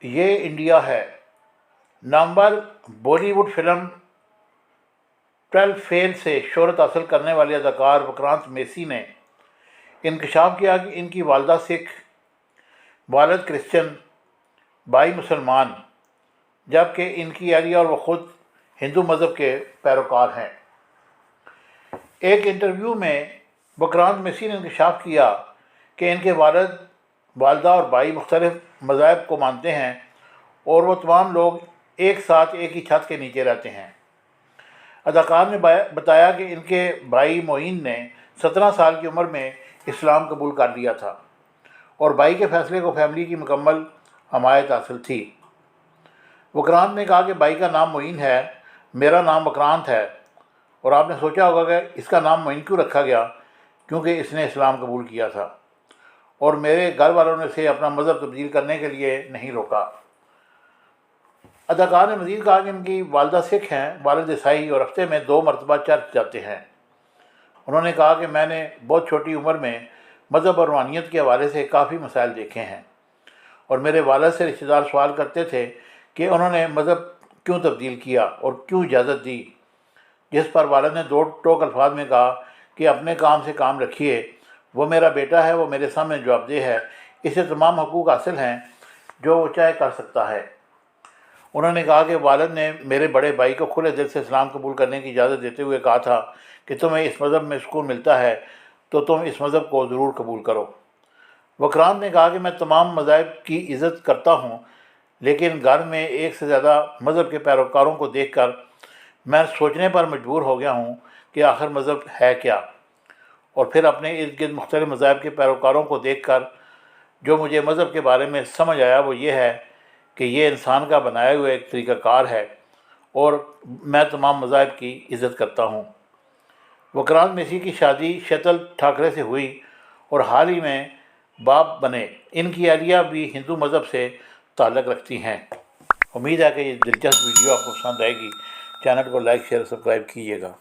یہ انڈیا ہے نامور بالی ووڈ فلم 12 فیل سے شہرت حاصل کرنے والے اداکار وکرانت میسی نے انکشاف کیا کہ ان کی والدہ سکھ، والد کرسچن، بھائی مسلمان، جبکہ ان کی اہلیہ اور وہ خود ہندو مذہب کے پیروکار ہیں۔ ایک انٹرویو میں وکرانت میسی نے انکشاف کیا کہ ان کے والد، والدہ اور بھائی مختلف مذاہب کو مانتے ہیں اور وہ تمام لوگ ایک ساتھ ایک ہی چھت کے نیچے رہتے ہیں۔ اداکار نے بتایا کہ ان کے بھائی معین نے 17 سال کی عمر میں اسلام قبول کر لیا تھا اور بھائی کے فیصلے کو فیملی کی مکمل حمایت حاصل تھی۔ وکرانت نے کہا کہ بھائی کا نام معین ہے، میرا نام وکرانت ہے، اور آپ نے سوچا ہوگا کہ اس کا نام معین کیوں رکھا گیا، کیونکہ اس نے اسلام قبول کیا تھا اور میرے گھر والوں نے اسے اپنا مذہب تبدیل کرنے کے لیے نہیں روکا۔ اداکار نے مزید کہا کہ ان کی والدہ سکھ ہیں، والد عیسائی، اور ہفتے میں 2 مرتبہ چرچ جاتے ہیں۔ انہوں نے کہا کہ میں نے بہت چھوٹی عمر میں مذہب اور روحانیت کے حوالے سے کافی مسائل دیکھے ہیں، اور میرے والد سے رشتہ دار سوال کرتے تھے کہ انہوں نے مذہب کیوں تبدیل کیا اور کیوں اجازت دی، جس پر والد نے 2 ٹوک الفاظ میں کہا کہ اپنے کام سے کام رکھیے، وہ میرا بیٹا ہے، وہ میرے سامنے جواب دہ ہے، اسے تمام حقوق حاصل ہیں جو وہ چاہے کر سکتا ہے۔ انہوں نے کہا کہ والد نے میرے بڑے بھائی کو کھلے دل سے اسلام قبول کرنے کی اجازت دیتے ہوئے کہا تھا کہ تمہیں اس مذہب میں سکون ملتا ہے تو تم اس مذہب کو ضرور قبول کرو۔ وکرانت نے کہا کہ میں تمام مذاہب کی عزت کرتا ہوں، لیکن گھر میں ایک سے زیادہ مذہب کے پیروکاروں کو دیکھ کر میں سوچنے پر مجبور ہو گیا ہوں کہ آخر مذہب ہے کیا، اور پھر اپنے ارد گرد مختلف مذاہب کے پیروکاروں کو دیکھ کر جو مجھے مذہب کے بارے میں سمجھ آیا وہ یہ ہے کہ یہ انسان کا بنایا ہوا ایک طریقہ کار ہے، اور میں تمام مذاہب کی عزت کرتا ہوں۔ وکرانت میسی کی شادی شیتل ٹھاکرے سے ہوئی اور حال ہی میں باپ بنے۔ ان کی اہلیہ بھی ہندو مذہب سے تعلق رکھتی ہیں۔ امید ہے کہ یہ دلچسپ ویڈیو آپ کو پسند آئے گی۔ چینل کو لائک، شیئر، سبسکرائب کیجیے گا۔